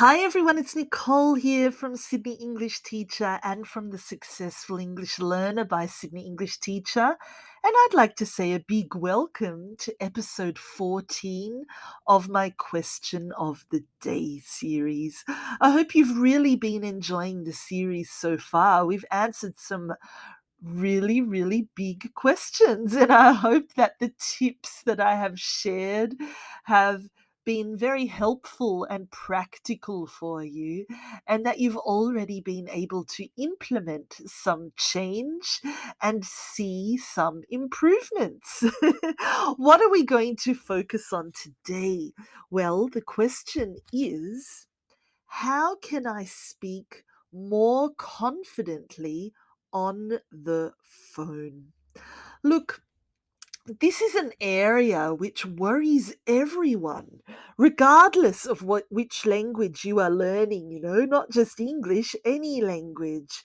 Hi everyone, it's Nicole here from Sydney English Teacher and from the Successful English Learner by Sydney English Teacher. And I'd like to say a big welcome to episode 14 of my Question of the Day series. I hope you've really been enjoying the series so far. We've answered some really big questions, and I hope that the tips that I have shared have been very helpful and practical for you, and that you've already been able to implement some change and see some improvements. What are we going to focus on today? Well, the question is, how can I speak more confidently on the phone? Look, this is an area which worries everyone, regardless of which language you are learning, not just English, any language.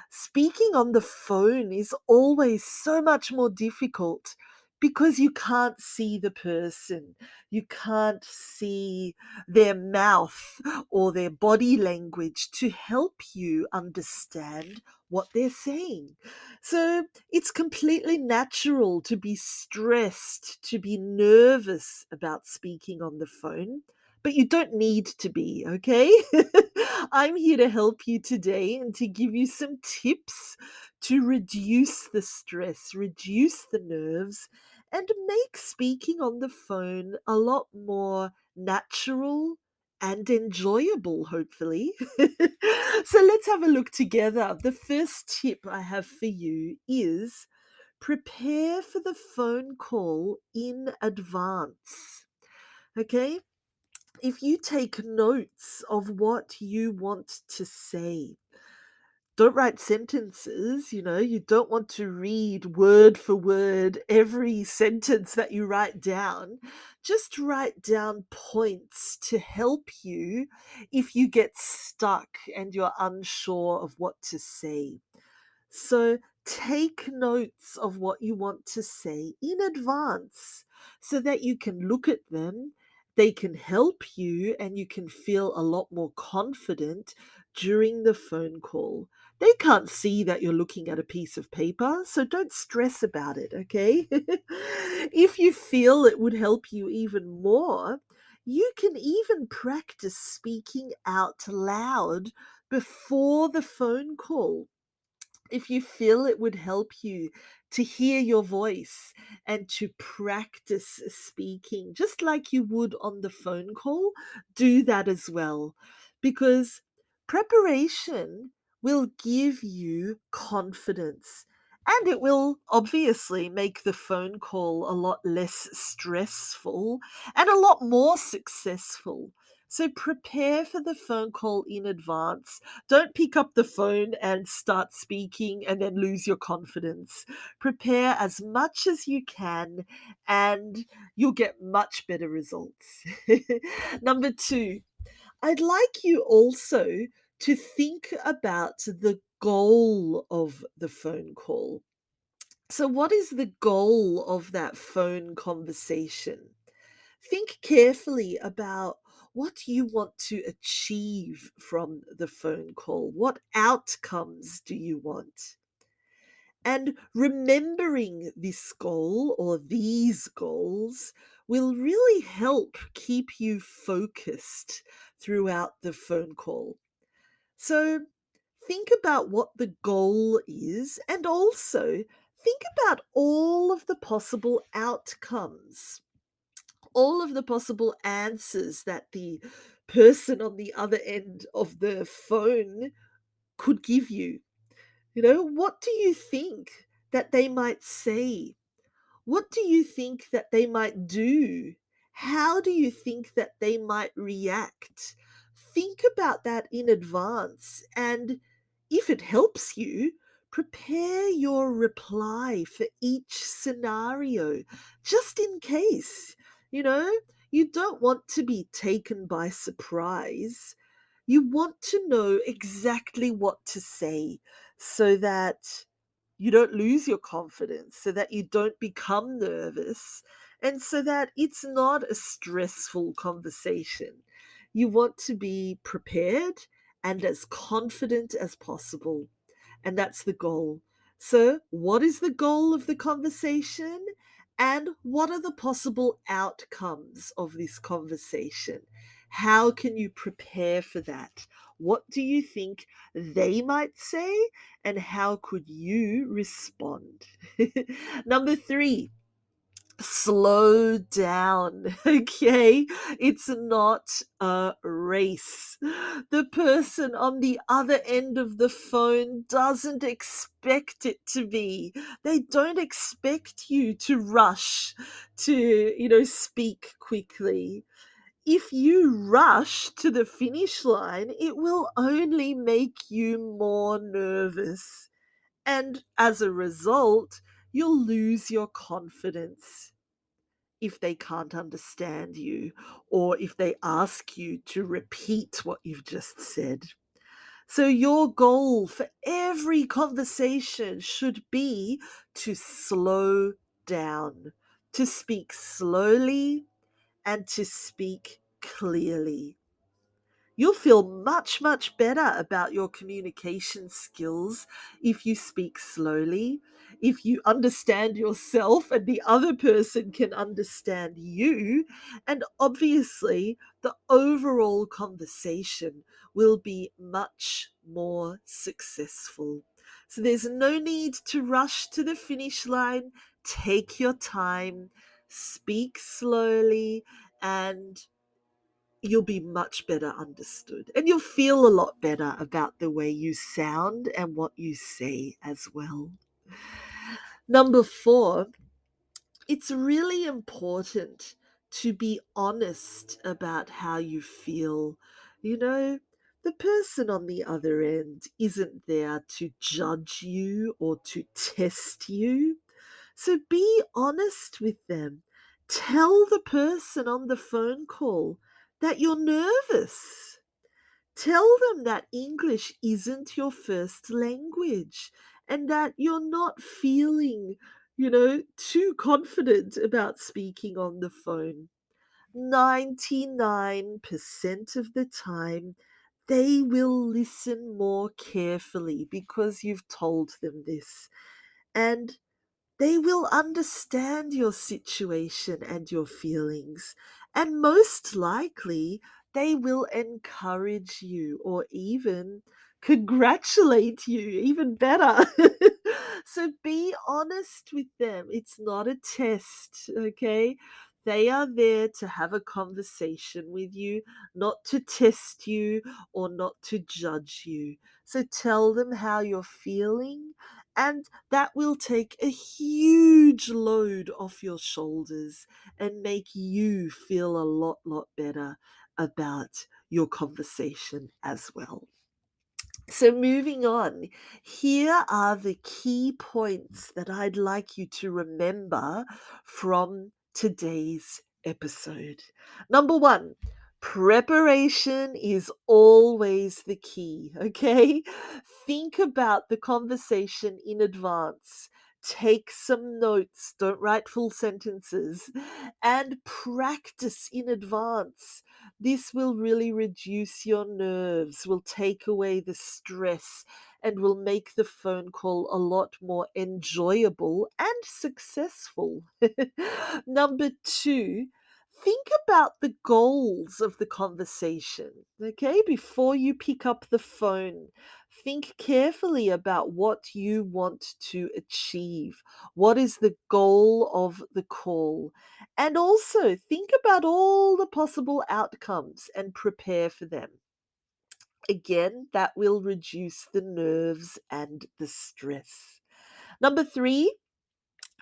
Speaking on the phone is always so much more difficult because you can't see the person. You can't see their mouth or their body language to help you understand what they're saying. So it's completely natural to be stressed, to be nervous about speaking on the phone, but you don't need to be, okay? I'm here to help you today and to give you some tips to reduce the stress, reduce the nerves, and make speaking on the phone a lot more natural and enjoyable, hopefully. So let's have a look together. The first tip I have for you is prepare for the phone call in advance. Okay? If you take notes of what you want to say, don't write sentences, you don't want to read word for word every sentence that you write down. Just write down points to help you if you get stuck and you're unsure of what to say. So take notes of what you want to say in advance so that you can look at them. They can help you and you can feel a lot more confident during the phone call. They can't see that you're looking at a piece of paper, so don't stress about it, okay? If you feel it would help you even more, you can even practice speaking out loud before the phone call. If you feel it would help you to hear your voice and to practice speaking, just like you would on the phone call, do that as well. Because preparation will give you confidence and it will obviously make the phone call a lot less stressful and a lot more successful. So prepare for the phone call in advance. Don't pick up the phone and start speaking and then lose your confidence. Prepare as much as you can and you'll get much better results. Number two, I'd like you also to think about the goal of the phone call. So, what is the goal of that phone conversation? Think carefully about what you want to achieve from the phone call. What outcomes do you want? And remembering this goal or these goals will really help keep you focused throughout the phone call. So think about what the goal is and also think about all of the possible outcomes, all of the possible answers that the person on the other end of the phone could give you. What do you think that they might say? What do you think that they might do? How do you think that they might react? Think about that in advance. And if it helps you, prepare your reply for each scenario, just in case. You know, you don't want to be taken by surprise. You want to know exactly what to say so that you don't lose your confidence, so that you don't become nervous, and so that it's not a stressful conversation. You want to be prepared and as confident as possible. And that's the goal. So, what is the goal of the conversation? And what are the possible outcomes of this conversation? How can you prepare for that? What do you think they might say? And how could you respond? Number three, slow down. Okay, it's not a race. The person on the other end of the phone doesn't expect it to be. They don't expect you to rush to, speak quickly. If you rush to the finish line, it will only make you more nervous, and as a result, you'll lose your confidence if they can't understand you, or if they ask you to repeat what you've just said. So, your goal for every conversation should be to slow down, to speak slowly, and to speak clearly. You'll feel much, much better about your communication skills if you speak slowly, if you understand yourself and the other person can understand you, and obviously the overall conversation will be much more successful. So there's no need to rush to the finish line. Take your time, speak slowly, and you'll be much better understood. And you'll feel a lot better about the way you sound and what you say as well. Number four, it's really important to be honest about how you feel. You know, the person on the other end isn't there to judge you or to test you. So be honest with them. Tell the person on the phone call that you're nervous. Tell them that English isn't your first language and that you're not feeling, too confident about speaking on the phone. 99% of the time, they will listen more carefully because you've told them this. And they will understand your situation and your feelings, and most likely they will encourage you or even congratulate you, even better. So be honest with them. It's not a test, okay? They are there to have a conversation with you, not to test you or not to judge you. So tell them how you're feeling, and that will take a huge load off your shoulders and make you feel a lot better about your conversation as well. So, moving on, here are the key points that I'd like you to remember from today's episode. Number one, preparation is always the key, okay? Think about the conversation in advance. Take some notes, don't write full sentences, and practice in advance. This will really reduce your nerves, will take away the stress, and will make the phone call a lot more enjoyable and successful. Number two, think about the goals of the conversation, okay? Before you pick up the phone, think carefully about what you want to achieve. What is the goal of the call? And also think about all the possible outcomes and prepare for them. Again, that will reduce the nerves and the stress. Number three,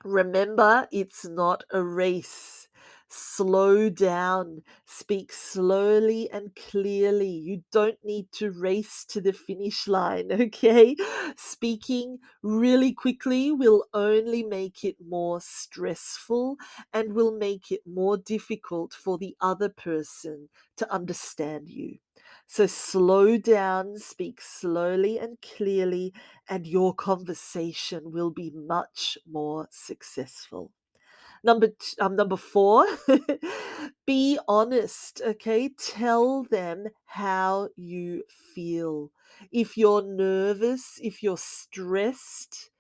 remember, it's not a race. Slow down. Speak slowly and clearly. You don't need to race to the finish line, okay? Speaking really quickly will only make it more stressful and will make it more difficult for the other person to understand you. So slow down, speak slowly and clearly, and your conversation will be much more successful. Number 4, be honest, okay? Tell them how you feel. If you're nervous, if you're stressed,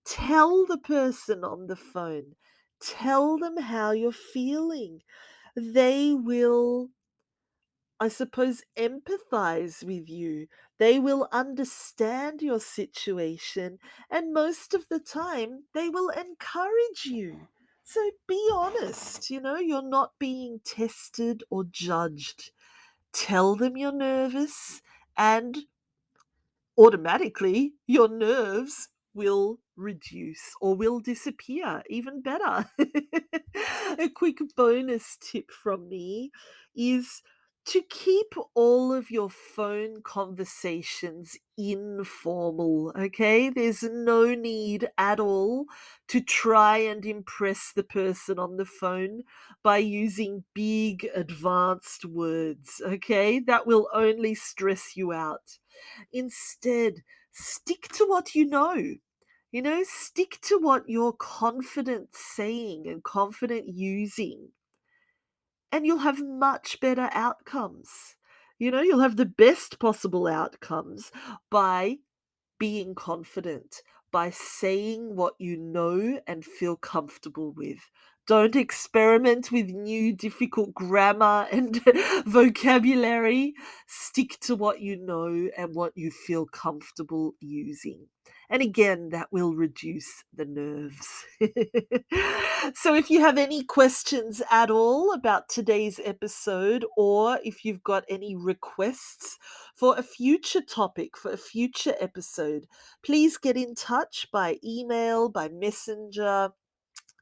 tell the person on the phone. Tell them how you're feeling. They will, I suppose, empathize with you. They will understand your situation, and most of the time, they will encourage you. So be honest, you're not being tested or judged. Tell them you're nervous, and automatically your nerves will reduce or will disappear. Even better. A quick bonus tip from me is to keep all of your phone conversations informal, okay? There's no need at all to try and impress the person on the phone by using big advanced words, okay? That will only stress you out. Instead, stick to what you know. Stick to what you're confident saying and confident using, and you'll have much better outcomes. You'll have the best possible outcomes by being confident, by saying what you know and feel comfortable with. Don't experiment with new difficult grammar and vocabulary. Stick to what you know and what you feel comfortable using. And again, that will reduce the nerves. So, if you have any questions at all about today's episode, or if you've got any requests for a future topic, for a future episode, please get in touch by email, by messenger,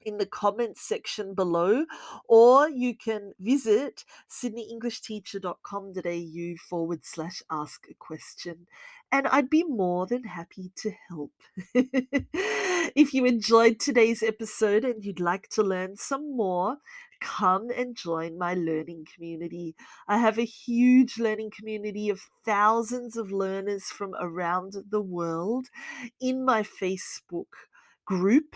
in the comments section below, or you can visit sydneyenglishteacher.com.au/ask a question, and I'd be more than happy to help. If you enjoyed today's episode and you'd like to learn some more, come and join my learning community. I have a huge learning community of thousands of learners from around the world in my Facebook group,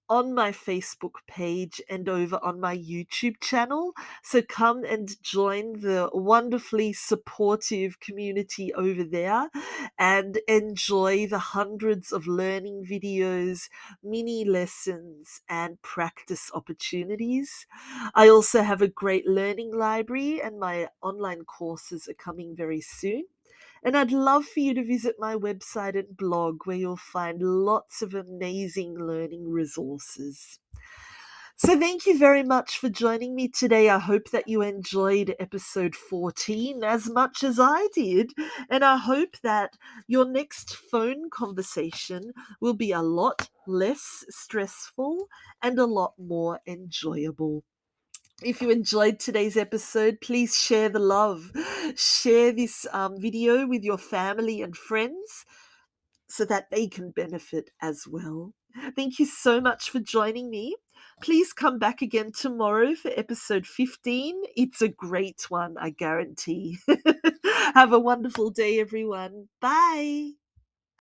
on my Facebook page, and over on my YouTube channel. So come and join the wonderfully supportive community over there and enjoy the hundreds of learning videos, mini lessons, and practice opportunities. I also have a great learning library, and my online courses are coming very soon. And I'd love for you to visit my website and blog, where you'll find lots of amazing learning resources. So thank you very much for joining me today. I hope that you enjoyed episode 14 as much as I did. And I hope that your next phone conversation will be a lot less stressful and a lot more enjoyable. If you enjoyed today's episode, please share the love. Share this video with your family and friends so that they can benefit as well. Thank you so much for joining me. Please come back again tomorrow for episode 15. It's a great one, I guarantee. Have a wonderful day, everyone. Bye.